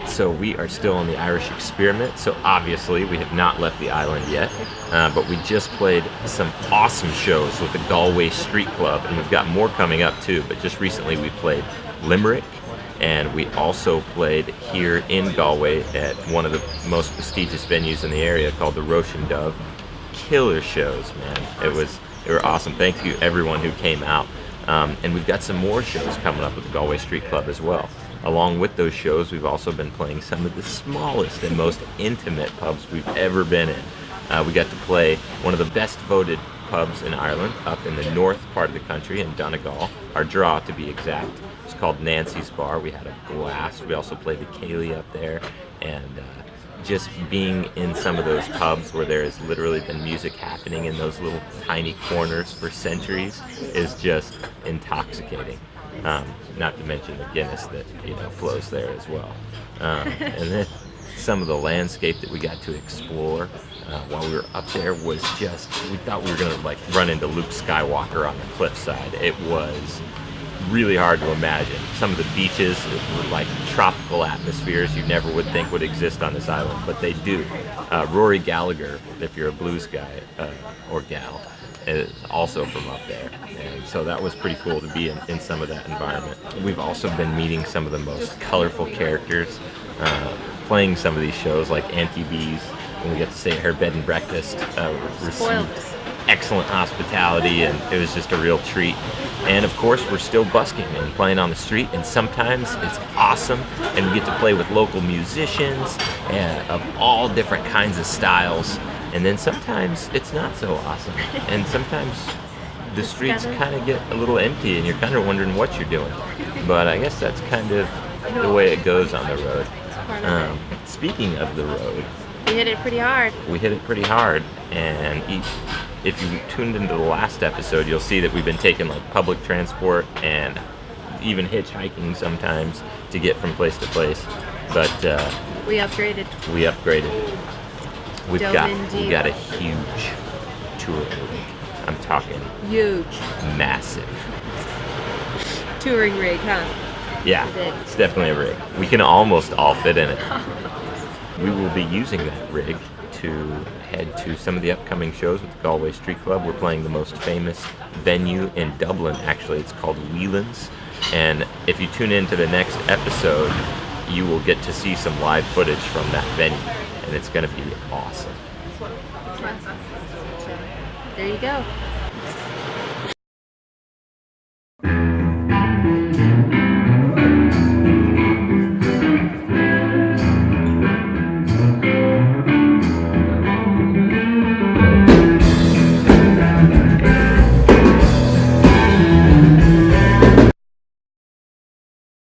So we are still on the Irish Experiment, so obviously we have not left the island yet, but we just played some awesome shows with the Galway Street Club, and we've got more coming up too, but just recently we played Limerick, and we also played here in Galway at one of the most prestigious venues in the area called the Roche and Dove. Killer shows, man. They were awesome. Thank you everyone who came out. And we've got some more shows coming up with the Galway Street Club as well. Along with those shows, we've also been playing some of the smallest and most intimate pubs we've ever been in. We got to play one of the best voted pubs in Ireland up in the north part of the country in Donegal, our draw to be exact. It's called Nancy's Bar. We had a blast. We also played the Cayley up there, and just being in some of those pubs where there has literally been music happening in those little tiny corners for centuries is just intoxicating. Not to mention the Guinness that flows there as well. And then some of the landscape that we got to explore while we were up there was just, we thought we were going to like run into Luke Skywalker on the cliffside. It was really hard to imagine. Some of the beaches were like tropical atmospheres you never would think would exist on this island, but they do. Rory Gallagher, if you're a blues guy or gal, is also from up there, and so that was pretty cool to be in some of that environment. We've also been meeting some of the most colorful characters, playing some of these shows like Auntie B's, and we get to stay at her bed and breakfast, received excellent hospitality, and it was just a real treat. And of course, we're still busking and playing on the street, and sometimes it's awesome, and we get to play with local musicians of all different kinds of styles. And then sometimes it's not so awesome, and sometimes the streets kind of get a little empty, and you're kind of wondering what you're doing. But I guess that's kind of the way it goes on the road. Speaking of the road, we hit it pretty hard. And if you tuned into the last episode, you'll see that we've been taking like public transport and even hitchhiking sometimes to get from place to place. But we upgraded. We've got a huge touring rig. I'm talking huge, massive touring rig, huh? Yeah, it's definitely a rig. We can almost all fit in it. We will be using that rig to head to some of the upcoming shows with the Galway Street Club. We're playing the most famous venue in Dublin, actually. It's called Whelan's. And if you tune into the next episode, you will get to see some live footage from that venue. And it's going to be awesome. There you go.